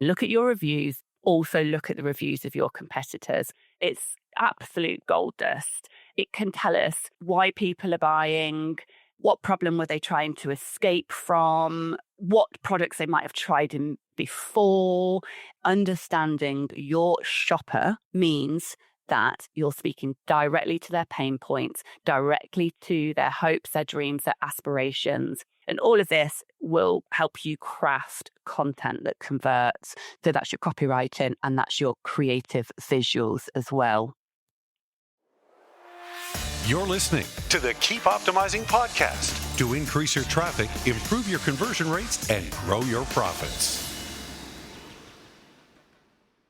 look at your reviews, also look at the reviews of your competitors. It's absolute gold dust. It can tell us why people are buying, what problem were they trying to escape from, what products they might have tried in before. Understanding your shopper means that you're speaking directly to their pain points, directly to their hopes, their dreams, their aspirations. And all of this will help you craft content that converts. So that's your copywriting and that's your creative visuals as well. You're listening to the Keep Optimizing podcast to increase your traffic, improve your conversion rates, and grow your profits.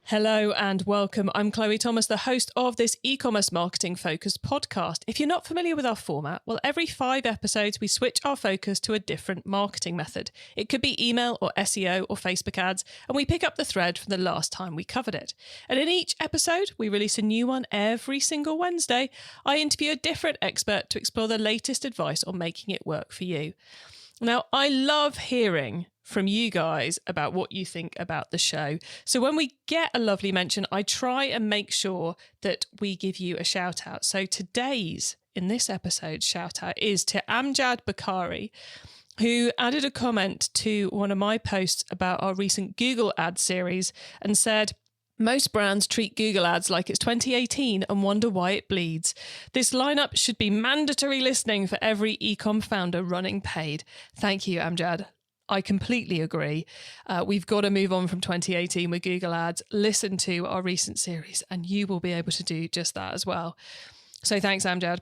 Hello and welcome. I'm Chloe Thomas, the host of this e-commerce marketing focused podcast. If you're not familiar with our format, well, every 5 episodes, we switch our focus to a different marketing method. It could be email or SEO or Facebook ads, and we pick up the thread from the last time we covered it. And in each episode, we release a new one every single Wednesday. I interview a different expert to explore the latest advice on making it work for you. Now, I love hearing from you guys about what you think about the show. So when we get a lovely mention, I try and make sure that we give you a shout out. So today's, in this episode, shout out is to Amjad Bakari, who added a comment to one of my posts about our recent Google Ads series and said, "Most brands treat Google Ads like it's 2018 and wonder why it bleeds. This lineup should be mandatory listening for every e-com founder running paid." Thank you, Amjad. I completely agree. We've got to move on from 2018 with Google Ads. Listen to our recent series and you will be able to do just that as well. So thanks, Amjad.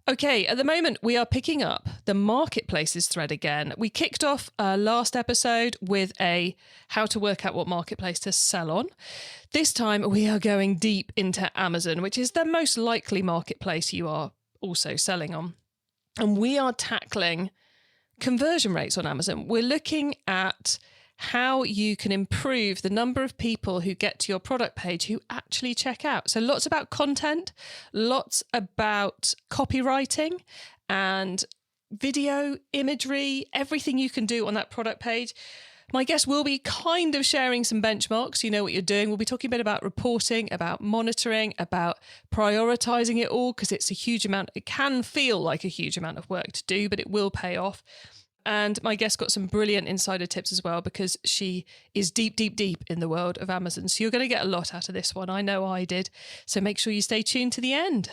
Okay, at the moment, we are picking up the marketplaces thread again. We kicked off last episode with a how to work out what marketplace to sell on. This time, we are going deep into Amazon, which is the most likely marketplace you are also selling on. And we are tackling conversion rates on Amazon. We're looking at how you can improve the number of people who get to your product page who actually check out. So lots about content, lots about copywriting and video, imagery, everything you can do on that product page. My guest will be kind of sharing some benchmarks. You know what you're doing. We'll be talking a bit about reporting, about monitoring, about prioritizing it all, because it's a huge amount. It can feel like a huge amount of work to do, but it will pay off. And my guest got some brilliant insider tips as well, because she is deep, deep, deep in the world of Amazon. So you're going to get a lot out of this one. I know I did. So make sure you stay tuned to the end.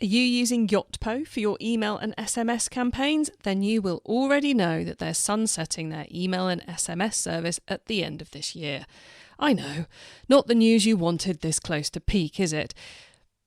Are you using Yotpo for your email and SMS campaigns? Then you will already know that they're sunsetting their email and SMS service at the end of this year. I know, not the news you wanted this close to peak, is it?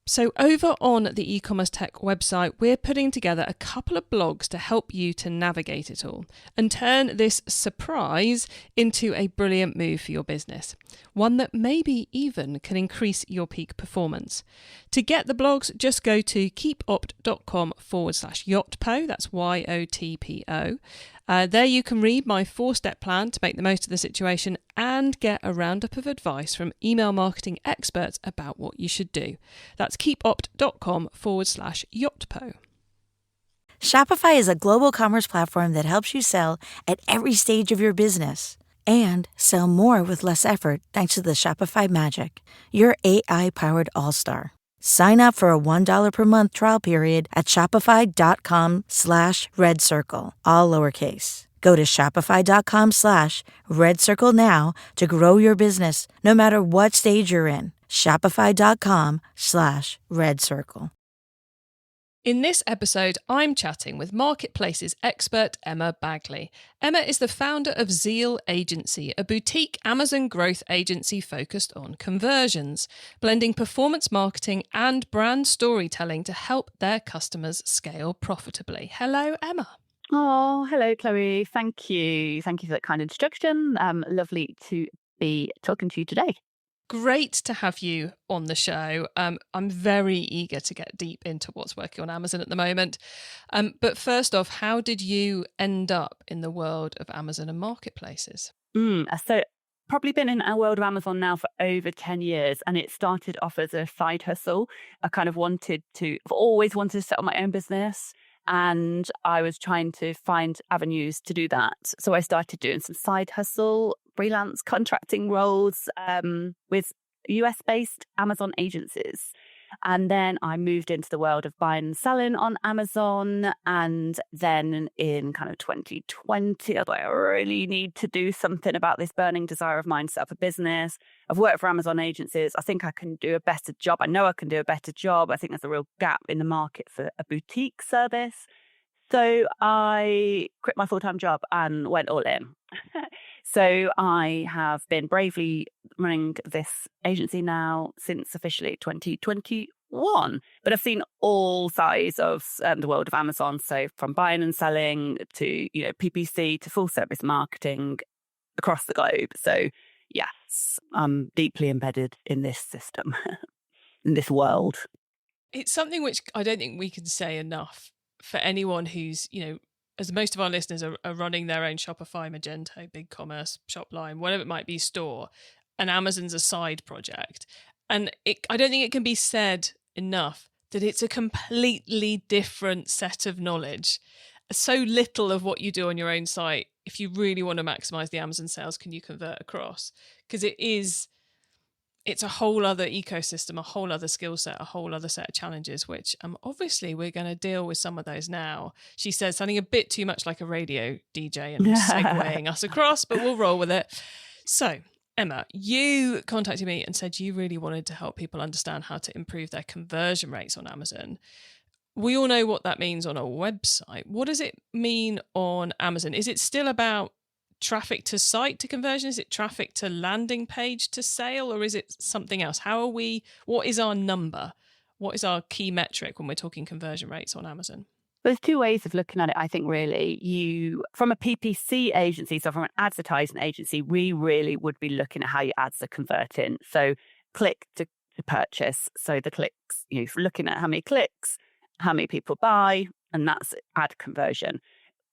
So over on the e-commerce tech website, we're putting together a couple of blogs to help you to navigate it all and turn this surprise into a brilliant move for your business. One that maybe even can increase your peak performance. To get the blogs, just go to keepopt.com/Yotpo, that's YOTPO. There you can read my 4-step plan to make the most of the situation and get a roundup of advice from email marketing experts about what you should do. That's keepopt.com/Yotpo. Shopify is a global commerce platform that helps you sell at every stage of your business and sell more with less effort thanks to the Shopify Magic, your AI-powered all-star. Sign up for a $1 per month trial period at shopify.com/redcircle, all lowercase. Go to shopify.com/redcircle now to grow your business, no matter what stage you're in. Shopify.com/redcircle. In this episode, I'm chatting with marketplaces expert Emma Bagley. Emma is the founder of Zeal Agency, a boutique Amazon growth agency focused on conversions, blending performance marketing and brand storytelling to help their customers scale profitably. Hello, Emma. Oh, hello, Chloe. Thank you. Thank you for that kind introduction. Lovely to be talking to you today. Great to have you on the show. I'm very eager to get deep into what's working on Amazon at the moment. But first off, how did you end up in the world of Amazon and marketplaces? So probably been in our world of Amazon now for over 10 years. And it started off as a side hustle. I've always wanted to set up my own business. And I was trying to find avenues to do that. So I started doing some side hustle freelance contracting roles with US-based Amazon agencies. And then I moved into the world of buying and selling on Amazon. And then in kind of 2020, I was like, I really need to do something about this burning desire of mine to set up a business. I've worked for Amazon agencies. I think I can do a better job. I know I can do a better job. I think there's a real gap in the market for a boutique service. So I quit my full-time job and went all in. So I have been bravely running this agency now since officially 2021. But I've seen all sides of the world of Amazon. So from buying and selling to, PPC to full service marketing across the globe. So yes, I'm deeply embedded in this system, in this world. It's something which I don't think we can say enough for anyone who's, as most of our listeners are running their own Shopify, Magento, BigCommerce, Shopline, whatever it might be, store, and Amazon's a side project. And I don't think it can be said enough that it's a completely different set of knowledge. So little of what you do on your own site, if you really want to maximize the Amazon sales, can you convert across? Because it's a whole other ecosystem, a whole other skill set, a whole other set of challenges, which obviously we're going to deal with some of those now. She says sounding a bit too much like a radio DJ and segueing us across, but we'll roll with it. So, Emma, you contacted me and said you really wanted to help people understand how to improve their conversion rates on Amazon. We all know what that means on a website. What does it mean on Amazon? Is it still about traffic to site to conversion? Is it traffic to landing page to sale, or is it something else? What is our number? What is our key metric when we're talking conversion rates on Amazon? There's two ways of looking at it, I think, really. From a PPC agency, so from an advertising agency, we really would be looking at how your ads are converting. So click to purchase. So the clicks, looking at how many clicks, how many people buy, and that's ad conversion.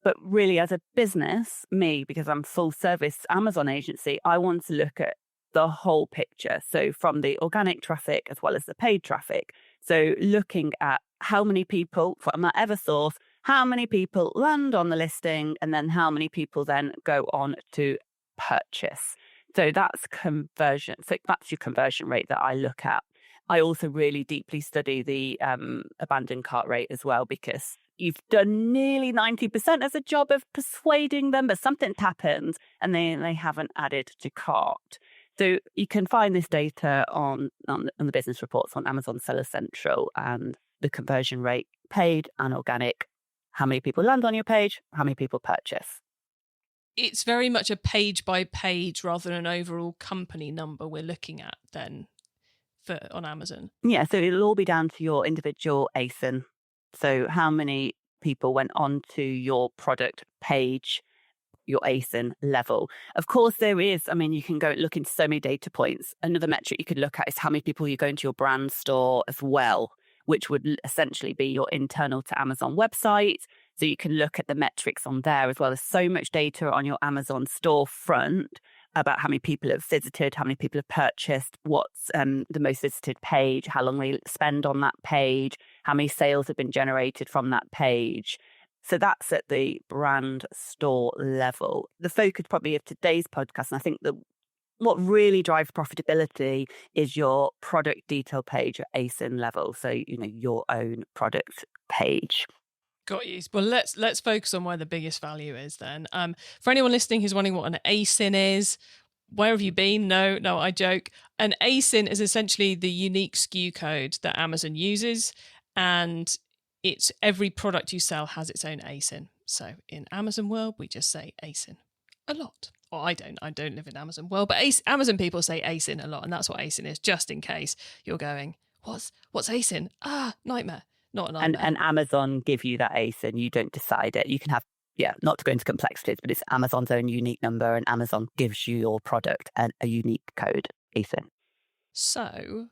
But really, as a business, because I'm full service Amazon agency, I want to look at the whole picture. So from the organic traffic as well as the paid traffic. So looking at how many people from that ever source, how many people land on the listing, and then how many people then go on to purchase. So that's conversion. So that's your conversion rate that I look at. I also really deeply study the abandoned cart rate as well, because you've done nearly 90% as a job of persuading them, but something's happened and they haven't added to cart. So you can find this data on the business reports on Amazon Seller Central, and the conversion rate, paid and organic, how many people land on your page, how many people purchase. It's very much a page by page rather than an overall company number we're looking at then on Amazon. Yeah, so it'll all be down to your individual ASIN. So how many people went onto your product page, your ASIN level. Of course, there is, you can go look into so many data points. Another metric you could look at is how many people you go into your brand store as well, which would essentially be your internal to Amazon website. So you can look at the metrics on there as well. There's so much data on your Amazon storefront about how many people have visited, how many people have purchased, what's the most visited page, how long they spend on that page, how many sales have been generated from that page. So that's at the brand store level. The focus probably of today's podcast, and I think that what really drives profitability is your product detail page at ASIN level. So, your own product page. Got you. Well, let's focus on where the biggest value is then. For anyone listening who's wondering what an ASIN is, where have you been? No, I joke. An ASIN is essentially the unique SKU code that Amazon uses, and it's every product you sell has its own ASIN. So in Amazon world, we just say ASIN a lot. Or I don't live in Amazon world, but Amazon people say ASIN a lot, and that's what ASIN is, just in case you're going, what's ASIN? Nightmare. Not a nightmare. And Amazon give you that ASIN. You don't decide it. You can have, not to go into complexities, but it's Amazon's own unique number, and Amazon gives you your product and a unique code, ASIN. So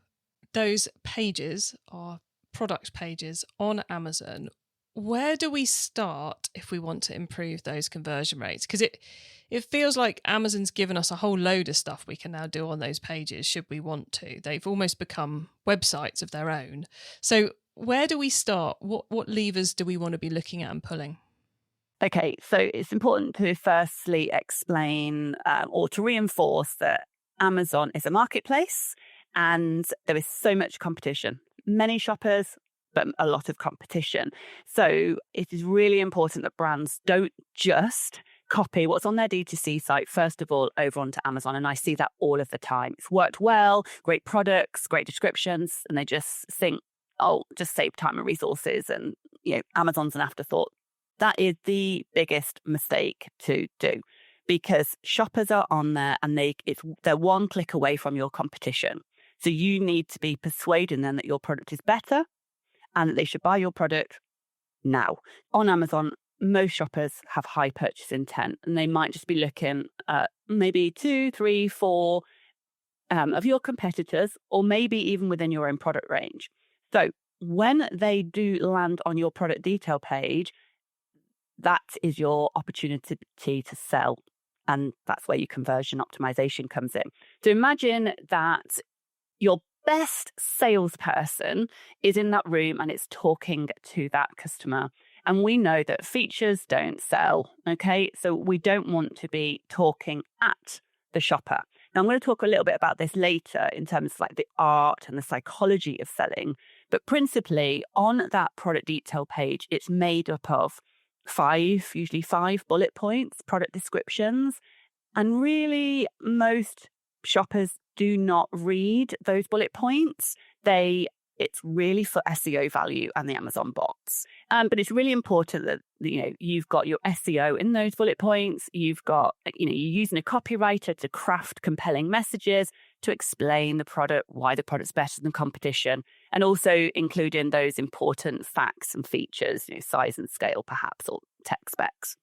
those pages are product pages on Amazon. Where do we start if we want to improve those conversion rates? Because it feels like Amazon's given us a whole load of stuff we can now do on those pages should we want to. They've almost become websites of their own. So where do we start? What levers do we want to be looking at and pulling? Okay, so it's important to firstly explain or to reinforce that Amazon is a marketplace and there is so much competition. Many shoppers, but a lot of competition. So it is really important that brands don't just copy what's on their D2C site, first of all, over onto Amazon. And I see that all of the time. It's worked well, great products, great descriptions, and they just think, oh, just save time and resources. And, Amazon's an afterthought. That is the biggest mistake to do because shoppers are on there and they're one click away from your competition. So you need to be persuading them that your product is better and that they should buy your product now. On Amazon, most shoppers have high purchase intent and they might just be looking at maybe 2, 3, 4 of your competitors or maybe even within your own product range. So when they do land on your product detail page, that is your opportunity to sell. And that's where your conversion optimization comes in. So imagine that your best salesperson is in that room and it's talking to that customer. And we know that features don't sell. Okay. So we don't want to be talking at the shopper. Now, I'm going to talk a little bit about this later in terms of like the art and the psychology of selling. But principally on that product detail page, it's made up of usually five bullet points, product descriptions. And really, most shoppers do not read those bullet points. It's really for SEO value and the Amazon bots. But it's really important that, you've got your SEO in those bullet points. You've got, you're using a copywriter to craft compelling messages to explain the product, why the product's better than competition, and also including those important facts and features, size and scale perhaps, or tech specs.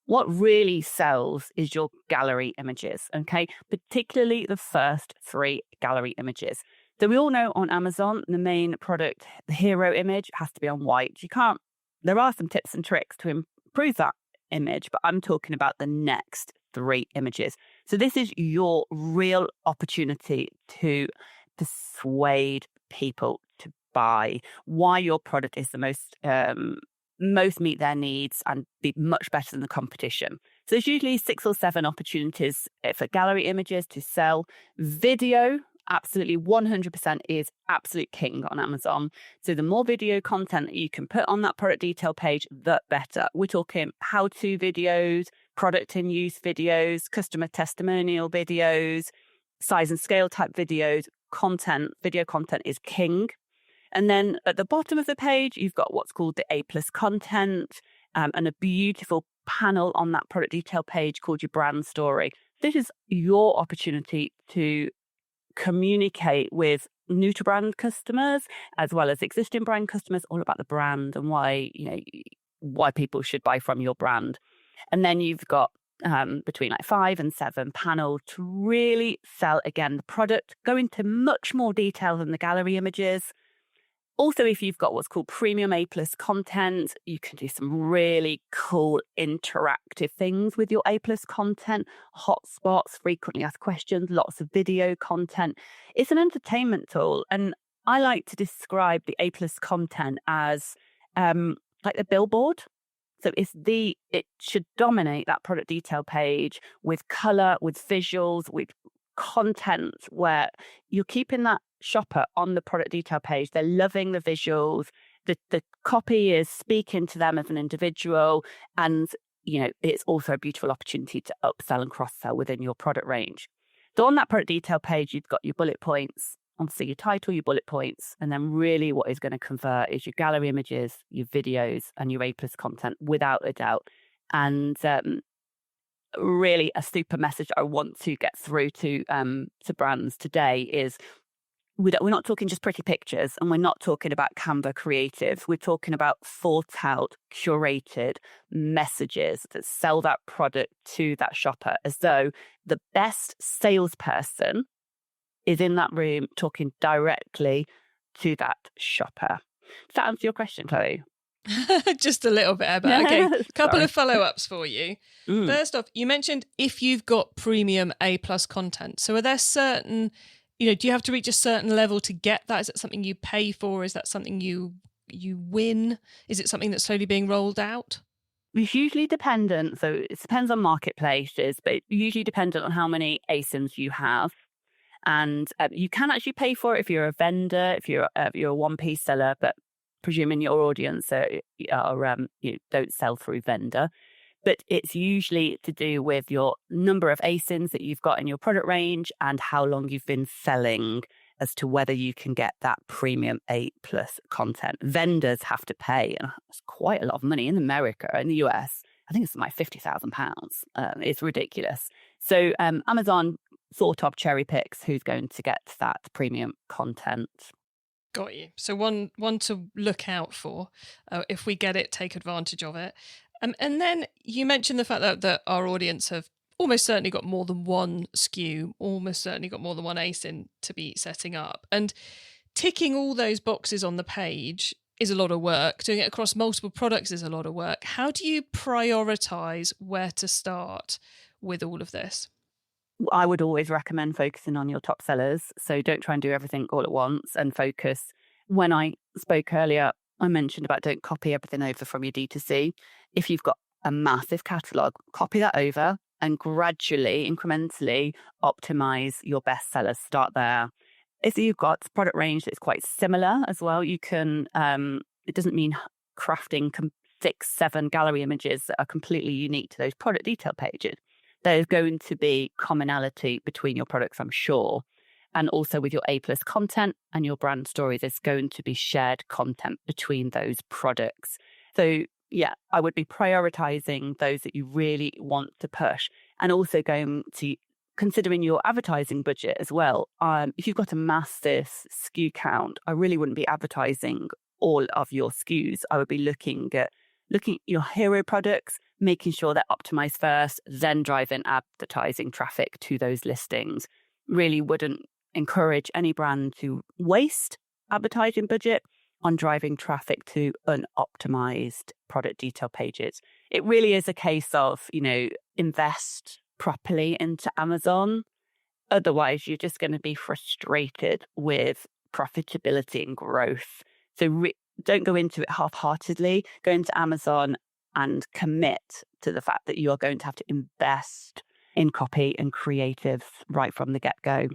What really sells is your gallery images, okay? Particularly the first 3 gallery images. So we all know on Amazon, the main product, the hero image has to be on white. There are some tips and tricks to improve that image, but I'm talking about the next 3 images. So this is your real opportunity to persuade people to buy why your product is the most meet their needs and be much better than the competition. So there's usually 6 or 7 opportunities for gallery images to sell. Video, absolutely 100% is absolute king on Amazon. So the more video content that you can put on that product detail page, the better. We're talking how-to videos, product in use videos, customer testimonial videos, size and scale type videos. Video content is king. And then at the bottom of the page, you've got what's called the A+ content and a beautiful panel on that product detail page called your brand story. This is your opportunity to communicate with new to brand customers as well as existing brand customers all about the brand and why people should buy from your brand. And then you've got between like 5 and 7 panel to really sell again the product, go into much more detail than the gallery images. Also, if you've got what's called premium A+ content, you can do some really cool interactive things with your A+ content, hotspots, frequently asked questions, lots of video content. It's an entertainment tool. And I like to describe the A+ content as like the billboard. So it should dominate that product detail page with color, with visuals, with content where you're keeping that shopper on the product detail page. They're loving the visuals. The copy is speaking to them as an individual. And, it's also a beautiful opportunity to upsell and cross-sell within your product range. So on that product detail page, you've got your bullet points, obviously your title, your bullet points, and then really what is going to convert is your gallery images, your videos, and your A+ content without a doubt. And really a super message I want to get through to brands today is we're not talking just pretty pictures and we're not talking about Canva creative. We're talking about thought out, curated messages that sell that product to that shopper as though the best salesperson is in that room talking directly to that shopper. Does that answer your question, Chloe? Just a little bit, but okay. Couple of follow-ups for you. First off, you mentioned if you've got premium A+ content. So are there certain, do you have to reach a certain level to get that? Is that something you pay for? Is that something you win? Is it something that's slowly being rolled out? It's usually dependent. So it depends on marketplaces, but it's usually dependent on how many ASINs you have. And you can actually pay for it if you're a vendor, if you're a one-piece seller, but presuming your audience you don't sell through vendor. But it's usually to do with your number of ASINs that you've got in your product range and how long you've been selling as to whether you can get that premium 8+ content. Vendors have to pay, and it's quite a lot of money in America. In the US, I think it's like £50,000. It's ridiculous. So Amazon sort of cherry picks who's going to get that premium content. Got you. So one to look out for. If we get it, take advantage of it. And then you mentioned the fact that our audience have almost certainly got more than one SKU, almost certainly got more than one ASIN to be setting up. And ticking all those boxes on the page is a lot of work. Doing it across multiple products is a lot of work. How do you prioritize where to start with all of this? I would always recommend focusing on your top sellers. So don't try and do everything all at once, and focus. When I spoke earlier, I mentioned about don't copy everything over from your D2C. If you've got a massive catalog, copy that over and gradually, incrementally optimize your best sellers. Start there. If you've got a product range that's quite similar as well, you can, it doesn't mean crafting 6-7 gallery images that are completely unique to those product detail pages. There's going to be commonality between your products, I'm sure. And also with your A+ content and your brand story, there's going to be shared content between those products. So yeah, I would be prioritizing those that you really want to push, and also going to considering your advertising budget as well. If you've got a massive SKU count, I really wouldn't be advertising all of your SKUs. I would be looking at your hero products, making sure they're optimized first, then driving advertising traffic to those listings. Really wouldn't encourage any brand to waste advertising budget on driving traffic to unoptimized product detail pages. It really is a case of, invest properly into Amazon. Otherwise, you're just going to be frustrated with profitability and growth. So don't go into it half-heartedly. Go into Amazon and commit to the fact that you are going to have to invest in copy and creative right from the get-go.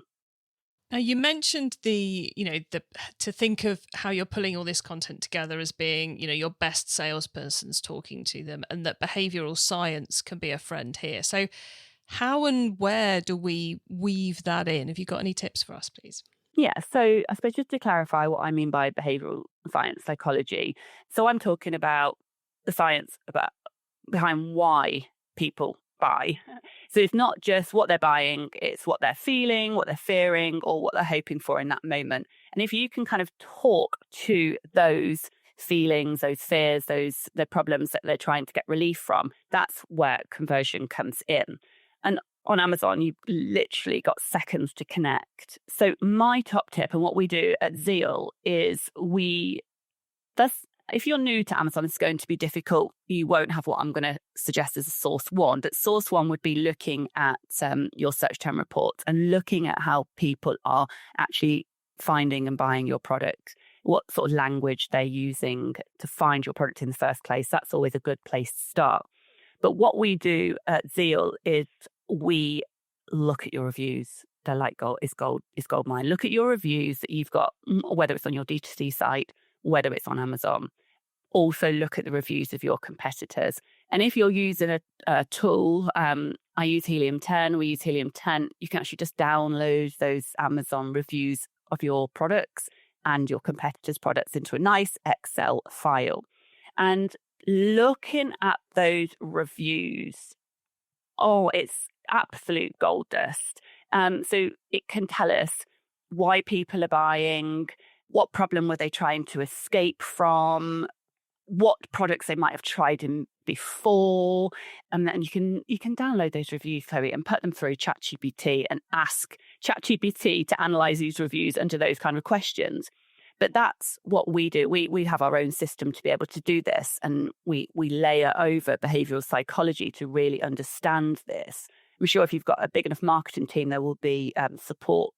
Now, you mentioned to think of how you're pulling all this content together as being, your best salesperson's talking to them, and that behavioral science can be a friend here. So how and where do we weave that in? Have you got any tips for us, please? Yeah, so I suppose just to clarify what I mean by behavioral science psychology. So I'm talking about the science behind why people buy. So it's not just what they're buying, it's what they're feeling, what they're fearing, or what they're hoping for in that moment. And if you can kind of talk to those feelings, those fears, the problems that they're trying to get relief from, that's where conversion comes in. And on Amazon, you've literally got seconds to connect. So my top tip, and what we do at Zeal, is if you're new to Amazon, it's going to be difficult. You won't have what I'm going to suggest as a source one. But source one would be looking at your search term reports and looking at how people are actually finding and buying your product, what sort of language they're using to find your product in the first place. That's always a good place to start. But what we do at Zeal is we look at your reviews. They're like gold. It's goldmine. Look at your reviews that you've got, whether it's on your D2C site, whether it's on Amazon. Also look at the reviews of your competitors. And if you're using a tool, I use Helium 10, we use Helium 10, you can actually just download those Amazon reviews of your products and your competitors' products into a nice Excel file. And looking at those reviews, it's absolute gold dust. So it can tell us why people are buying, what problem were they trying to escape from, what products they might have tried in before. And then you can download those reviews, Chloe, and put them through ChatGPT and ask ChatGPT to analyze these reviews under those kind of questions. But that's what we do. We have our own system to be able to do this, and we layer over behavioral psychology to really understand this. I'm sure if you've got a big enough marketing team, there will be support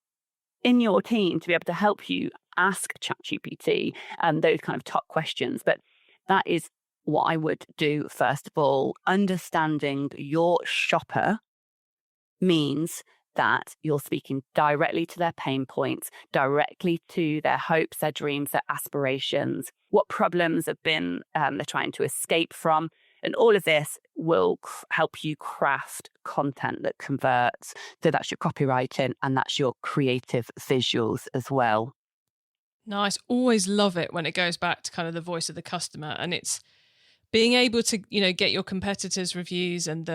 in your team to be able to help you ask ChatGPT those kind of top questions. But that is what I would do, first of all, understanding your shopper means that you're speaking directly to their pain points, directly to their hopes, their dreams, their aspirations, what problems have been they're trying to escape from. And all of this will help you craft content that converts. So that's your copywriting and that's your creative visuals as well. Nice. Always love it when it goes back to kind of the voice of the customer, and it's being able to, get your competitors' reviews and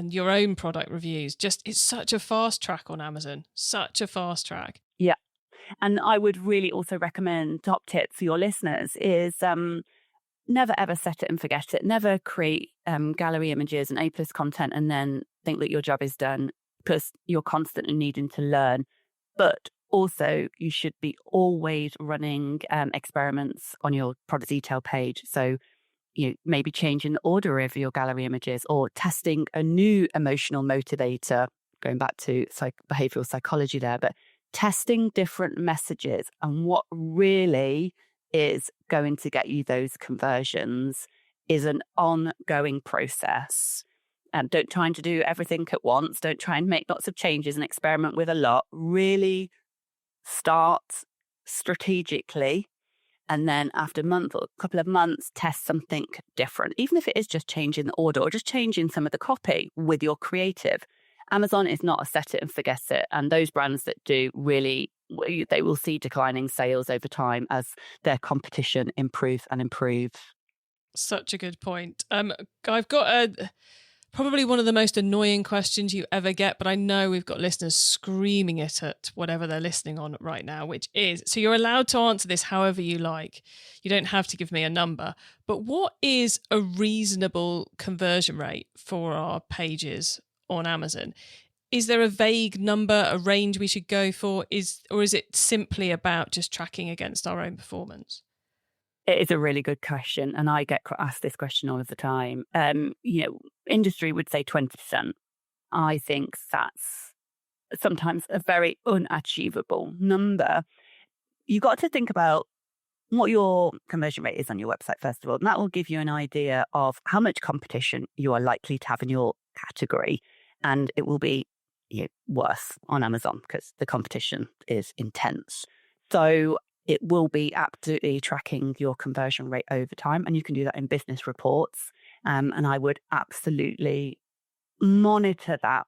your own product reviews. It's such a fast track on Amazon. Such a fast track. Yeah. And I would really also recommend, top tip for your listeners is never ever set it and forget it. Never create gallery images and A+ content and then think that your job is done, because you're constantly needing to learn. But also, you should be always running experiments on your product detail page. So maybe changing the order of your gallery images or testing a new emotional motivator, going back to behavioral psychology there, but testing different messages and what really is going to get you those conversions is an ongoing process. And don't try to do everything at once. Don't try and make lots of changes and experiment with a lot. Really start strategically. And then after a month or a couple of months, test something different, even if it is just changing the order or just changing some of the copy with your creative. Amazon is not a set it and forget it. And those brands that do really, they will see declining sales over time as their competition improves and improves. Such a good point. I've got probably one of the most annoying questions you ever get, but I know we've got listeners screaming it at whatever they're listening on right now, which is, so you're allowed to answer this however you like. You don't have to give me a number, but what is a reasonable conversion rate for our pages on Amazon? Is there a vague number, a range we should go for? Or is it simply about just tracking against our own performance? It is a really good question, and I get asked this question all of the time. Industry would say 20%. I think that's sometimes a very unachievable number. You've got to think about what your conversion rate is on your website, first of all, and that will give you an idea of how much competition you are likely to have in your category, and it will be worse on Amazon because the competition is intense. So it will be absolutely tracking your conversion rate over time. And you can do that in business reports. And I would absolutely monitor that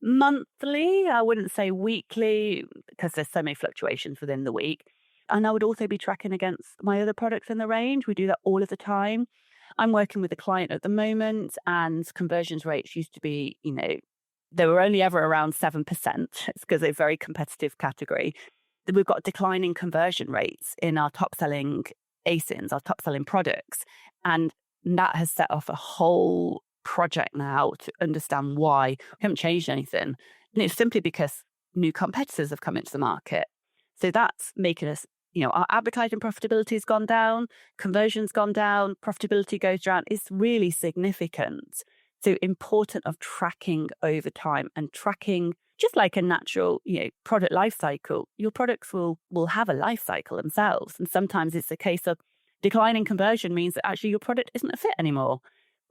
monthly. I wouldn't say weekly because there's so many fluctuations within the week. And I would also be tracking against my other products in the range. We do that all of the time. I'm working with a client at the moment, and conversions rates used to be, they were only ever around 7%. It's because they're a very competitive category. We've got declining conversion rates in our top-selling ASINs, our top-selling products. And that has set off a whole project now to understand why we haven't changed anything. And it's simply because new competitors have come into the market. So that's making us, our advertising profitability has gone down, conversion's gone down, profitability goes down. It's really significant. So important of tracking over time and tracking just like a natural, product life cycle. Your products will have a life cycle themselves. And sometimes it's a case of declining conversion means that actually your product isn't a fit anymore.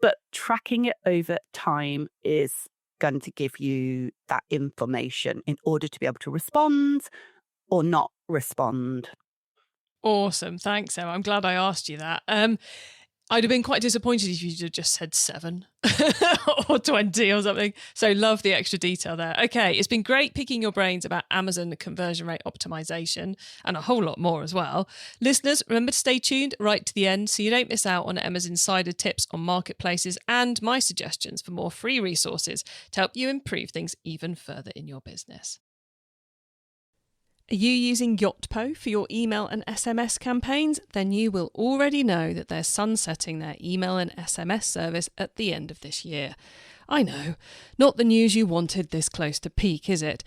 But tracking it over time is going to give you that information in order to be able to respond or not respond. Awesome. Thanks, Emma. I'm glad I asked you that. I'd have been quite disappointed if you'd have just said 7 or 20 or something. So love the extra detail there. Okay, it's been great picking your brains about Amazon conversion rate optimization and a whole lot more as well. Listeners, remember to stay tuned right to the end so you don't miss out on Emma's insider tips on marketplaces and my suggestions for more free resources to help you improve things even further in your business. Are you using Yotpo for your email and SMS campaigns? Then you will already know that they're sunsetting their email and SMS service at the end of this year. I know, not the news you wanted this close to peak, is it?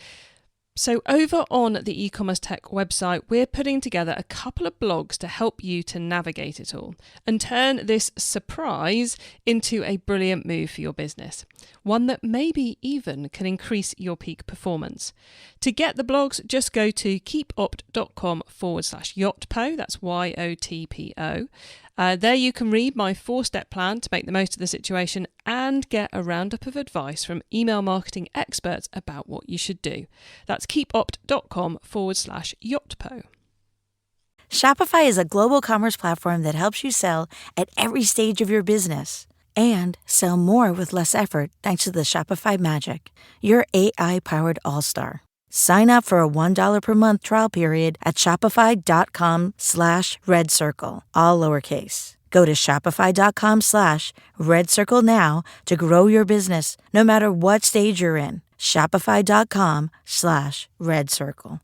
So over on the eCommerce Tech website, we're putting together a couple of blogs to help you to navigate it all and turn this surprise into a brilliant move for your business. One that maybe even can increase your peak performance. To get the blogs, just go to keepopt.com/Yotpo, that's YOTPO, There you can read my 4-step plan to make the most of the situation and get a roundup of advice from email marketing experts about what you should do. That's keepopt.com/yotpo. Shopify is a global commerce platform that helps you sell at every stage of your business and sell more with less effort thanks to the Shopify Magic, your AI-powered all-star. Sign up for a $1 per month trial period at shopify.com/redcircle, all lowercase. Go to shopify.com/redcircle now to grow your business, no matter what stage you're in. Shopify.com/redcircle.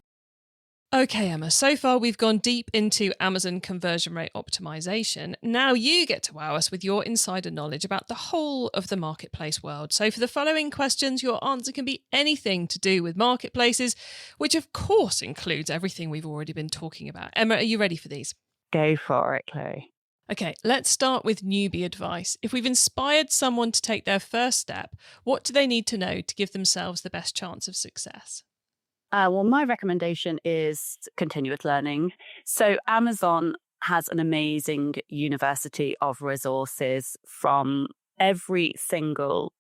Okay, Emma, so far we've gone deep into Amazon conversion rate optimization. Now you get to wow us with your insider knowledge about the whole of the marketplace world. So for the following questions, your answer can be anything to do with marketplaces, which of course includes everything we've already been talking about. Emma, are you ready for these? Go for it, Chloe. Okay, let's start with newbie advice. If we've inspired someone to take their first step, what do they need to know to give themselves the best chance of success? Well, my recommendation is continuous learning. So Amazon has an amazing university of resources from every single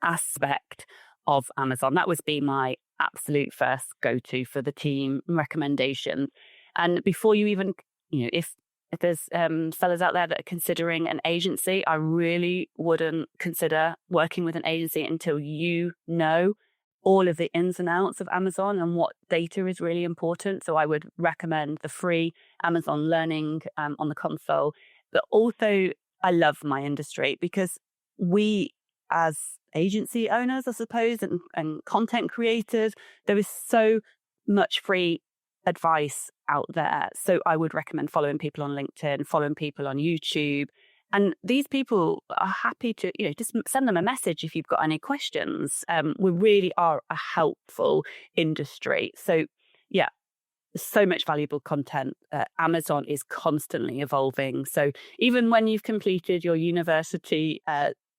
aspect of Amazon. That would be my absolute first go-to for the team recommendation. And before you even, if there's sellers out there that are considering an agency, I really wouldn't consider working with an agency until you know all of the ins and outs of Amazon and what data is really important. So I would recommend the free Amazon Learning on the console. But also, I love my industry because we, as agency owners, I suppose, and content creators, there is so much free advice out there. So I would recommend following people on LinkedIn, following people on YouTube. And these people are happy to, just send them a message if you've got any questions. We really are a helpful industry. So, yeah, so much valuable content. Amazon is constantly evolving. So even when you've completed your university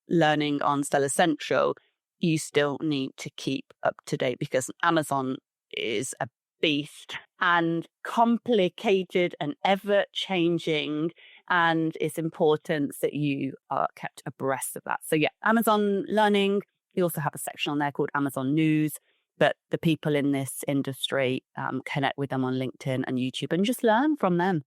learning on Seller Central, you still need to keep up to date because Amazon is a beast and complicated and ever changing. And it's important that you are kept abreast of that. So yeah, Amazon Learning. We also have a section on there called Amazon News. But the people in this industry, connect with them on LinkedIn and YouTube and just learn from them.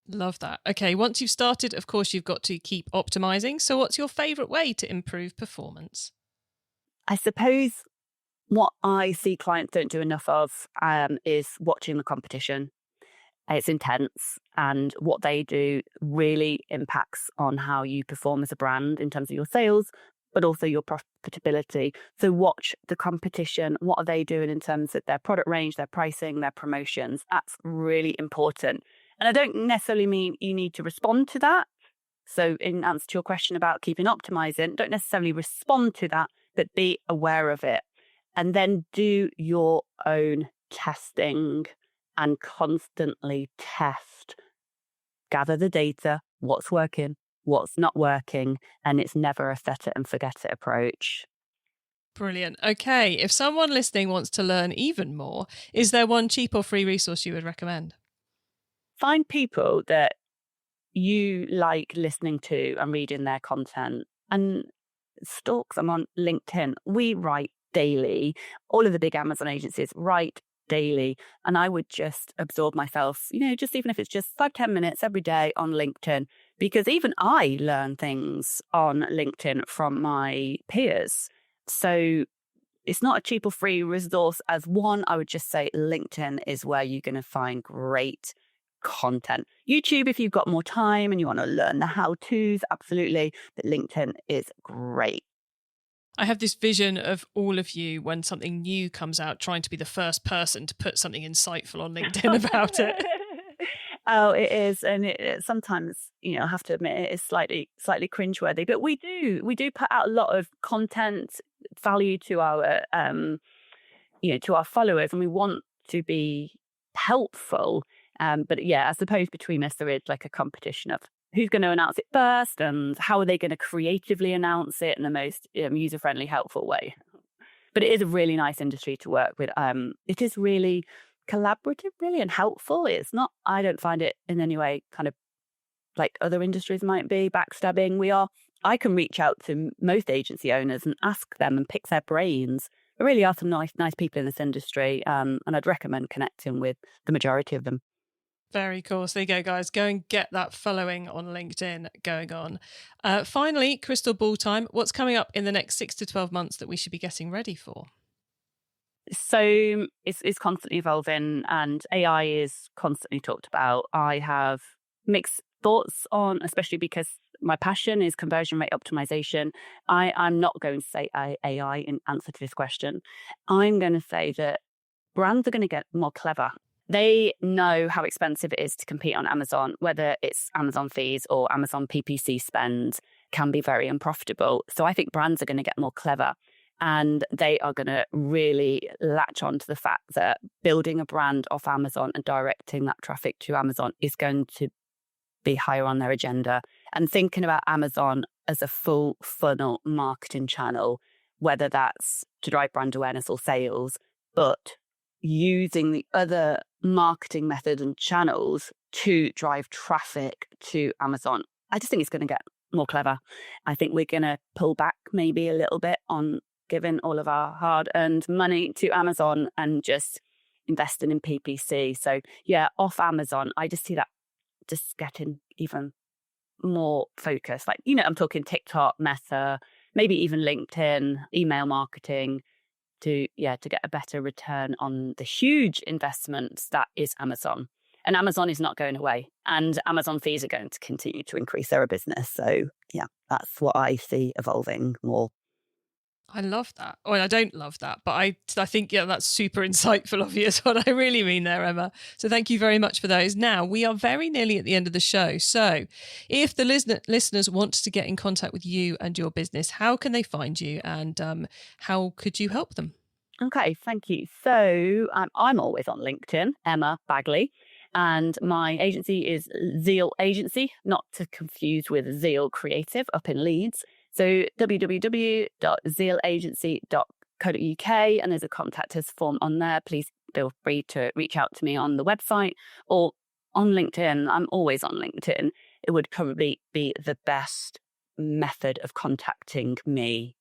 Love that. Okay, once you've started, of course, you've got to keep optimizing. So what's your favorite way to improve performance? I suppose what I see clients don't do enough of is watching the competition. It's intense, and what they do really impacts on how you perform as a brand in terms of your sales, but also your profitability. So watch the competition. What are they doing in terms of their product range, their pricing, their promotions? That's really important. And I don't necessarily mean you need to respond to that. So in answer to your question about keeping optimizing, don't necessarily respond to that, but be aware of it. And then do your own testing and constantly test. Gather the data, what's working, what's not working, and it's never a set it and forget it approach. Brilliant. Okay, if someone listening wants to learn even more, is there one cheap or free resource you would recommend? Find people that you like listening to and reading their content and stalk them on LinkedIn. We write daily. All of the big Amazon agencies write daily. And I would just absorb myself, just even if it's just 5-10 minutes every day on LinkedIn, because even I learn things on LinkedIn from my peers. So it's not a cheap or free resource as one. I would just say LinkedIn is where you're going to find great content. YouTube, if you've got more time and you want to learn the how-tos, absolutely. But LinkedIn is great. I have this vision of all of you when something new comes out, trying to be the first person to put something insightful on LinkedIn about it. Oh, it is. And it sometimes, I have to admit, it is slightly cringeworthy. But we do put out a lot of content, value to our, to our followers, and we want to be helpful. But yeah, I suppose between us, there is like a competition of who's going to announce it first and how are they going to creatively announce it in the most user-friendly, helpful way. But it is a really nice industry to work with. It is really collaborative, really, and helpful. It's not, I don't find it in any way kind of like other industries might be, backstabbing. I can reach out to most agency owners and ask them and pick their brains. There really are some nice people in this industry, and I'd recommend connecting with the majority of them. Very cool. So there you go, guys. Go and get that following on LinkedIn going on. Finally, crystal ball time. What's coming up in the next 6 to 12 months that we should be getting ready for? So it's constantly evolving, and AI is constantly talked about. I have mixed thoughts on, especially because my passion is conversion rate optimization. I'm not going to say AI in answer to this question. I'm going to say that brands are going to get more clever. They know how expensive it is to compete on Amazon, whether it's Amazon fees or Amazon PPC spend can be very unprofitable. So I think brands are going to get more clever, and they are going to really latch on to the fact that building a brand off Amazon and directing that traffic to Amazon is going to be higher on their agenda, and thinking about Amazon as a full funnel marketing channel, whether that's to drive brand awareness or sales, but using the other marketing methods and channels to drive traffic to Amazon. I just think it's going to get more clever. I think we're going to pull back maybe a little bit on giving all of our hard-earned money to Amazon and just investing in PPC. So yeah, off Amazon, I just see that just getting even more focused. Like, I'm talking TikTok, Meta, maybe even LinkedIn, email marketing to get a better return on the huge investments that is Amazon. And Amazon is not going away, and Amazon fees are going to continue to increase their business. So yeah, that's what I see evolving more. I love that. Well, I don't love that, but I think, that's super insightful of you is what I really mean there, Emma. So thank you very much for those. Now, we are very nearly at the end of the show. So if the listeners want to get in contact with you and your business, how can they find you, and how could you help them? Okay, thank you. So I'm always on LinkedIn, Emma Bagley, and my agency is Zeal Agency, not to confuse with Zeal Creative up in Leeds. So www.zealagency.co.uk, and there's a contact us form on there. Please feel free to reach out to me on the website or on LinkedIn. I'm always on LinkedIn. It would probably be the best method of contacting me.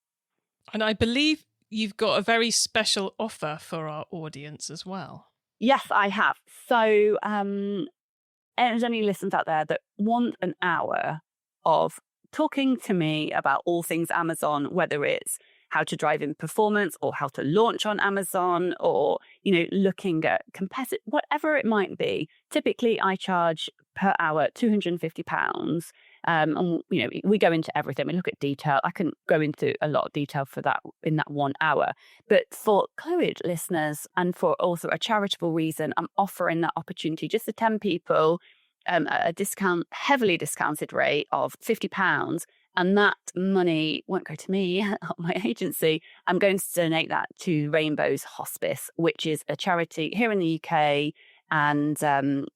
And I believe you've got a very special offer for our audience as well. Yes, I have. So there's any listeners out there that want an hour of talking to me about all things Amazon, whether it's how to drive in performance or how to launch on Amazon, or, looking at competitive, whatever it might be. Typically, I charge per hour £250. And, we go into everything. We look at detail. I can go into a lot of detail for that in that 1 hour. But for Chloe listeners, and for also a charitable reason, I'm offering that opportunity just to 10 people, a heavily discounted rate of £50. And that money won't go to me or my agency. I'm going to donate that to Rainbow's Hospice, which is a charity here in the UK and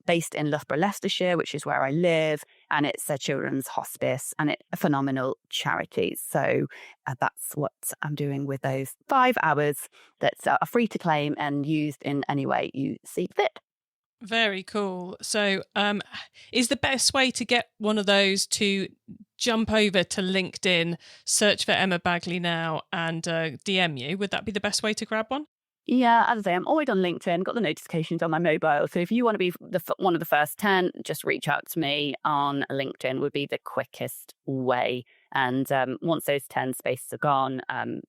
based in Loughborough, Leicestershire, which is where I live. And it's a children's hospice, and it's a phenomenal charity. So that's what I'm doing with those 5 hours that are free to claim and used in any way you see fit. Very cool. So is the best way to get one of those to jump over to LinkedIn, search for Emma Bagley now, and DM you? Would that be the best way to grab one? Yeah, as I say, I'm always on LinkedIn, got the notifications on my mobile. So if you want to be one of the first 10, just reach out to me on LinkedIn would be the quickest way. And once those 10 spaces are gone,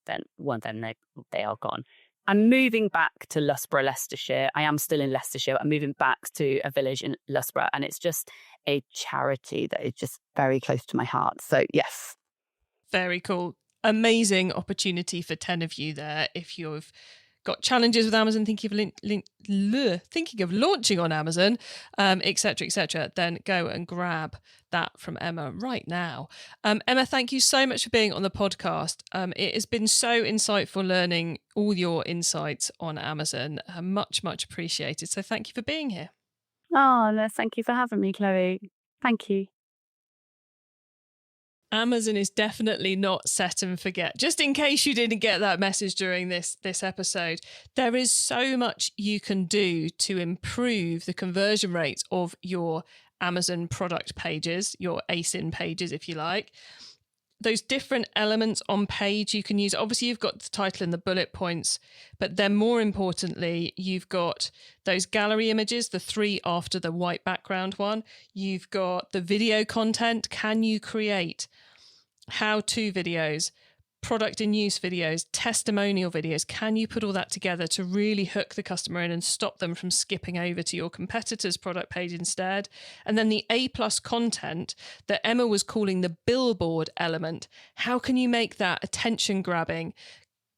then they are gone. I'm moving back to Loughborough, Leicestershire. I am still in Leicestershire. I'm moving back to a village in Loughborough, and it's just a charity that is just very close to my heart. So, yes. Very cool. Amazing opportunity for 10 of you there. If you've got challenges with Amazon, thinking of launching on Amazon, etc., then go and grab that from Emma right now. Emma, thank you so much for being on the podcast. It has been so insightful learning all your insights on Amazon. Much appreciated. So thank you for being here. Oh, no, thank you for having me, Chloe. Thank you. Amazon is definitely not set and forget. Just in case you didn't get that message during this episode, there is so much you can do to improve the conversion rate of your Amazon product pages, your ASIN pages, if you like. Those different elements on page you can use. Obviously, you've got the title and the bullet points, but then more importantly, you've got those gallery images, the 3 after the white background one. You've got the video content. Can you create how-to videos, product in use videos, testimonial videos? Can you put all that together to really hook the customer in and stop them from skipping over to your competitor's product page instead? And then the A+ content that Emma was calling the billboard element. How can you make that attention grabbing?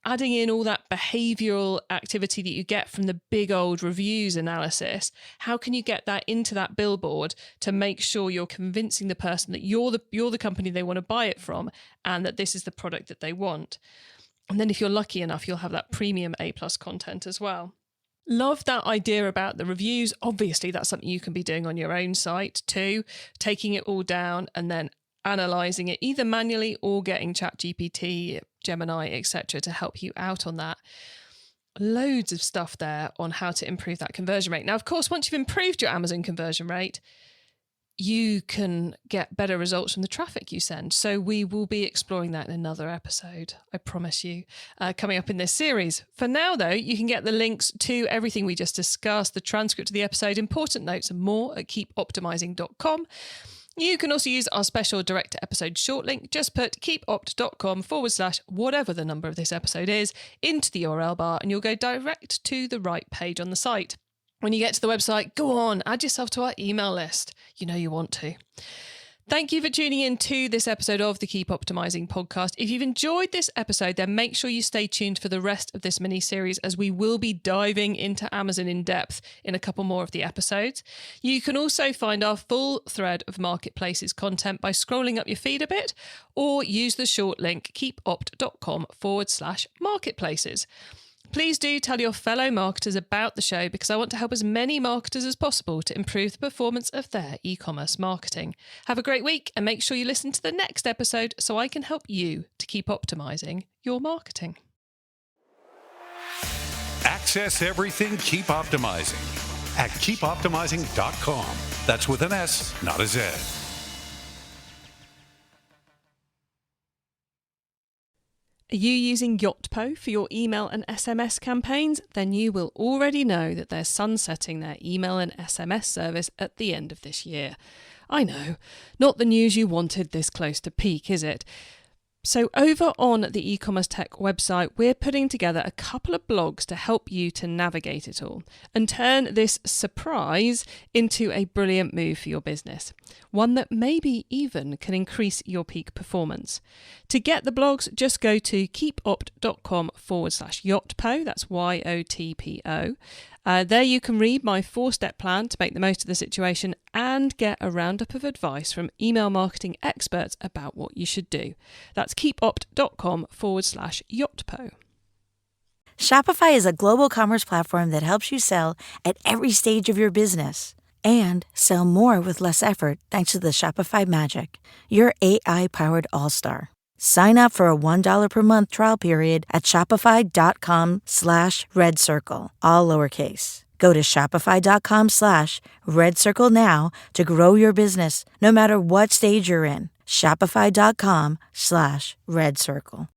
Adding in all that behavioural activity that you get from the big old reviews analysis, how can you get that into that billboard to make sure you're convincing the person that you're the company they want to buy it from and that this is the product that they want? And then if you're lucky enough, you'll have that premium A+ content as well. Love that idea about the reviews. Obviously, that's something you can be doing on your own site too, taking it all down and then analysing it either manually or getting ChatGPT, Gemini, etc. to help you out on that. Loads of stuff there on how to improve that conversion rate. Now, of course, once you've improved your Amazon conversion rate, you can get better results from the traffic you send. So we will be exploring that in another episode, I promise you, coming up in this series. For now, though, you can get the links to everything we just discussed, the transcript of the episode, important notes and more at keepoptimising.com. You can also use our special direct to episode short link. Just put keepopt.com/whatever the number of this episode is into the URL bar and you'll go direct to the right page on the site. When you get to the website, go on, add yourself to our email list. You know you want to. Thank you for tuning in to this episode of the Keep Optimising podcast. If you've enjoyed this episode, then make sure you stay tuned for the rest of this mini-series as we will be diving into Amazon in depth in a couple more of the episodes. You can also find our full thread of marketplaces content by scrolling up your feed a bit or use the short link keepopt.com/marketplaces. Please do tell your fellow marketers about the show because I want to help as many marketers as possible to improve the performance of their e-commerce marketing. Have a great week and make sure you listen to the next episode so I can help you to keep optimizing your marketing. Access everything Keep Optimizing at keepoptimising.com. That's with an S, not a Z. Are you using Yotpo for your email and SMS campaigns? Then you will already know that they're sunsetting their email and SMS service at the end of this year. I know, not the news you wanted this close to peak, is it? So over on the e-commerce tech website, we're putting together a couple of blogs to help you to navigate it all and turn this surprise into a brilliant move for your business. One that maybe even can increase your peak performance. To get the blogs, just go to keepopt.com/Yotpo, that's YOTPO. There you can read my 4-step plan to make the most of the situation and get a roundup of advice from email marketing experts about what you should do. That's keepopt.com/Yotpo. Shopify is a global commerce platform that helps you sell at every stage of your business and sell more with less effort thanks to the Shopify Magic, your AI-powered all-star. Sign up for a $1 per month trial period at shopify.com/redcircle, all lowercase. Go to shopify.com/redcircle now to grow your business no matter what stage you're in. Shopify.com/redcircle.